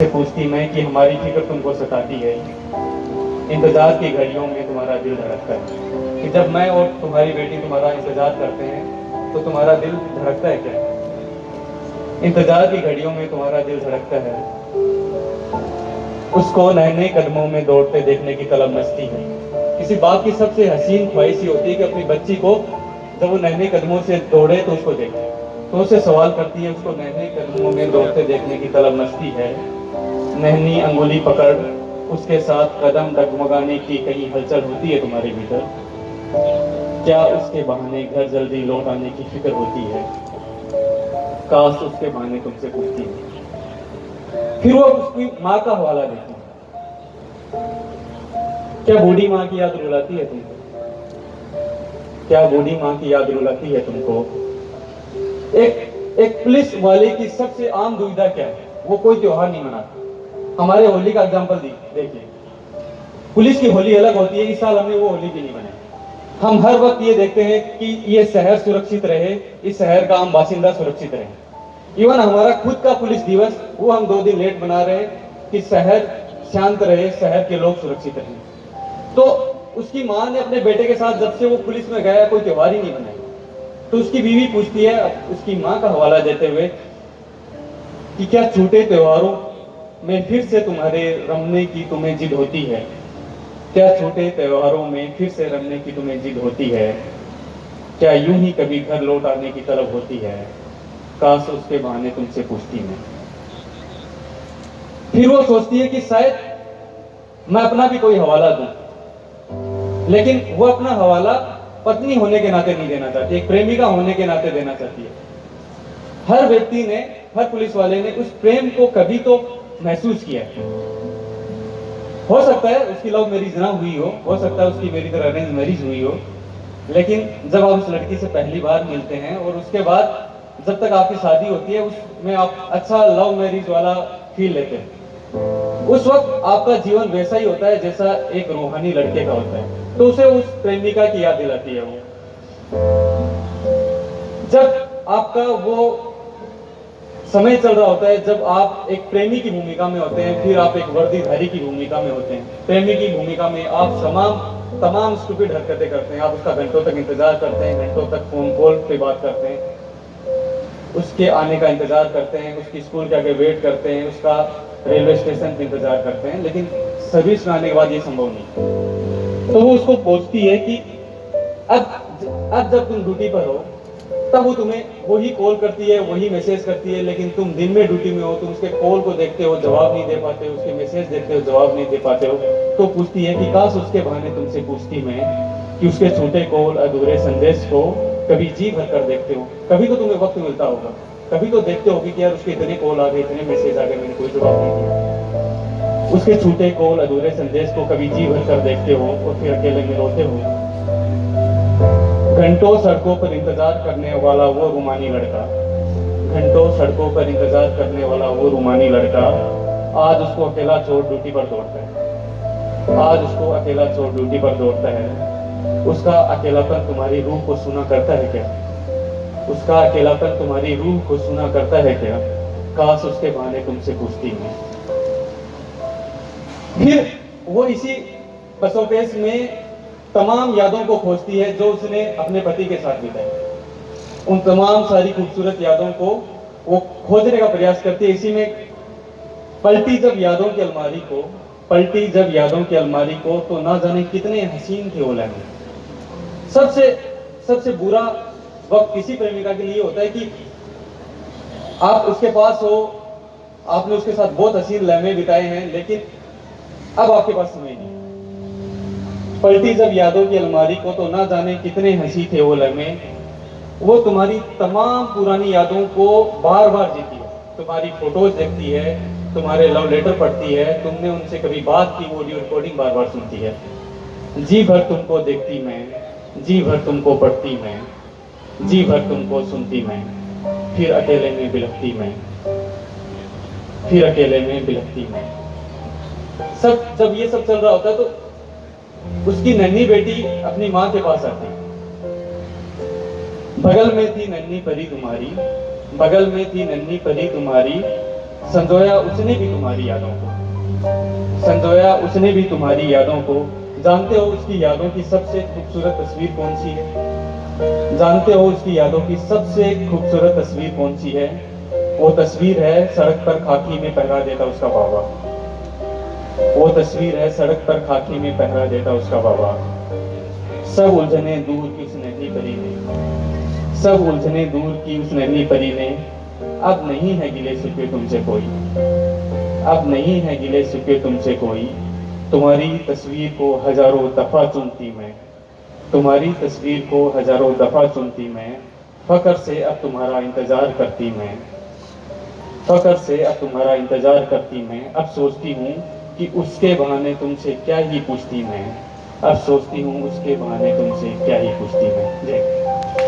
से पूछती मैं कि हमारी फिक्र तुमको सताती है, इंतजार की घड़ियों में तुम्हारा दिल धड़कता है कि जब मैं और तुम्हारी बेटी तुम्हारा इंतजार करते हैं तो तुम्हारा दिल धड़कता है क्या? इंतजार की घड़ियों में तुम्हारा दिल धड़कता है, उसको नए नए कदमों में दौड़ते देखने की तलब मचती है। किसी बाप की सबसे हसीन ख्वाहिश होती है कि अपनी बच्ची को जब वो नए नए कदमों से दौड़े तो उसको देखे, तो उससे सवाल करती है, उसको नए नए कदमों में दौड़ते देखने की तलब मचती है। नहनी अंगुली पकड़ उसके साथ कदम डगमगाने की कहीं हलचल होती है तुम्हारे भीतर? क्या उसके बहाने घर जल्दी लौट आने की फिक्र होती है? काश उसके बहाने तुमसे पूछती है। फिर वो उसकी माँ का हवाला देती है। क्या बूढ़ी माँ की याद रुलाती है तुमको? क्या बूढ़ी माँ की याद रुलाती है तुमको? एक पुलिस वाले की सबसे आम दुविधा क्या है? वो कोई त्योहार नहीं मनाता। हमारे होली का एग्जाम्पल देखिए, पुलिस की होली अलग होती है, इस साल हमने वो होली भी नहीं मनाई। हम हर वक्त ये देखते हैं कि ये शहर सुरक्षित रहे, इस शहर का आम बासिंदा सुरक्षित रहे। इवन हमारा खुद का पुलिस दिवस वो हम 2 दिन लेट मना रहे हैं कि शहर शांत रहे, शहर के लोग सुरक्षित रहे। तो उसकी माँ ने अपने बेटे के साथ जब से वो पुलिस में गया कोई त्योहार ही नहीं मनाया। तो उसकी बीवी पूछती है उसकी माँ का हवाला देते हुए कि क्या छूटे त्योहारों में फिर से तुम्हारे रमने की तुम्हें जिद होती है? क्या छोटे त्योहारों में फिर से रमने की तुम्हें जिद होती है? क्या यूं ही कभी घर लौट आने की तलब होती है? काश उसके बहाने तुमसे पूछती मैं। फिर वो सोचती है कि शायद मैं अपना भी कोई हवाला दूं, लेकिन वो अपना हवाला पत्नी होने के नाते नहीं देना चाहती, एक प्रेमिका होने के नाते देना चाहती है। हर व्यक्ति ने, हर पुलिस वाले ने उस प्रेम को कभी तो महसूस किया है। हो सकता है उसकी लव मैरिज ना हुई हो सकता है उसकी मेरी तरह अरेंज मैरिज हुई हो, लेकिन जब आप उस लड़की से पहली बार मिलते हैं और उसके बाद जब तक आपकी शादी होती है उसमें आप अच्छा लव मैरिज वाला फील लेते हैं। उस वक्त आपका जीवन वैसा ही होता है जैसा एक रूहानी लड़के का होता है, तो उसे उस प्रेमिका की याद दिलाती है वो। जब आपका वो समय चल रहा होता है, जब आप एक प्रेमी की भूमिका में होते हैं, फिर आप एक वर्दीधारी की भूमिका में होते हैं। प्रेमी की भूमिका में आप तमाम स्टूपिड हरकतें करते हैं। आप उसका घंटों तक इंतजार करते हैं, घंटों तक फोन कॉल पे बात करते हैं, उसके आने का इंतजार करते हैं, उसकी स्कूल के आगे वेट करते हैं, उसका रेलवे स्टेशन पे इंतजार करते हैं, लेकिन सर्विस में आने के बाद ये संभव नहीं। तो वो उसको पूछती है कि अब जब तुम ड्यूटी पर हो तब वो तुम्हें वही कॉल करती है, वही मैसेज करती है, लेकिन तुम दिन में ड्यूटी में हो, तुम उसके कॉल को देखते हो, जवाब नहीं दे पाते हो, उसके मैसेज देखते हो, जवाब नहीं दे पाते हो। तो पूछती है कि काश उसके बहाने तुमसे पूछती मैं कि उसके छूटे कॉल, अधूरे संदेश को कभी जी भर कर देखते हो। कभी तो तुम्हें वक्त मिलता होगा, कभी तो देखते होगी कि यार उसके इतने कॉल आ गए, इतने मैसेज आ गए, मैंने कोई जवाब नहीं दिया। उसके छूटे कॉल, अधूरे संदेश को कभी जी भर कर देखते हो और फिर अकेले में रोते हो। घंटों सड़कों पर इंतजार करने वाला वो रूमानी लड़का, घंटों सड़कों पर इंतजार करने वाला वो रूमानी लड़का आज उसको अकेला छोड़ ड्यूटी पर दौड़ता है। आज उसको अकेला छोड़ ड्यूटी पर दौड़ता है। उसका अकेलापन तुम्हारी रूह को सुना करता है क्या? उसका अकेलापन तुम्हारी रूह को सुना करता है क्या? काश उसके बहाने तुमसे पूछती मैं। फिर वो इसी बसोपेश में तमाम यादों को खोजती है जो उसने अपने पति के साथ बिताई। उन तमाम सारी खूबसूरत यादों को वो खोजने का प्रयास करती है। इसी में पलटी जब यादों की अलमारी को तो ना जाने कितने हसीन थे वो लम्हे। सबसे बुरा वक्त किसी प्रेमिका के लिए होता है कि आप उसके पास हो, आपने उसके साथ बहुत हसीन लम्हे बिताए हैं, लेकिन अब आपके पास समय नहीं। पलटी जब यादों की अलमारी को तो ना जाने कितने हंसी थे वो लम्हे। वो तुम्हारी तमाम पुरानी यादों को बार बार जीती है, तुम्हारी फोटोज देखती है, तुम्हारे लव लेटर पढ़ती है, तुमने उनसे कभी बात की वो ऑडियो रिकॉर्डिंग बार बार सुनती है। जी भर तुमको देखती मैं, जी भर तुमको पढ़ती मैं, जी भर तुमको सुनती मैं, फिर अकेले में बिलखती मैं, फिर अकेले में बिलखती मैं। जब ये सब चल रहा होता है तो उसकी नन्ही बेटी अपनी माँ के पास आती है। बगल में थी नन्ही परी तुम्हारी, बगल में थी नन्ही परी तुम्हारी, संजोया उसने भी तुम्हारी यादों को, संजोया उसने भी तुम्हारी यादों को। जानते हो उसकी यादों की सबसे खूबसूरत तस्वीर कौन सी है? जानते हो उसकी यादों की सबसे खूबसूरत तस्वीर कौन सी है? वो तस्वीर है सड़क पर खाकी में पहरा देता उसका बाबा। वो तस्वीर है सड़क पर खाकी में पहरा देता उसका बाबा। सब उलझने दूर की उस नन्ही परी ने, सब उलझने दूर की उस नन्ही परी ने। अब नहीं है गिले शिकवे तुमसे कोई, अब नहीं है गिले शिकवे तुमसे कोई। तुम्हारी तस्वीर को हजारों दफा चुनती मैं, तुम्हारी तस्वीर को हजारों दफा चुनती मैं। फकर से अब तुम्हारा इंतजार करती मैं, फकर से अब तुम्हारा इंतजार करती मैं। अब सोचती हूँ कि उसके बहाने तुमसे क्या ही पूछती मैं, अब सोचती हूँ उसके बहाने तुमसे क्या ही पूछती मैं। जय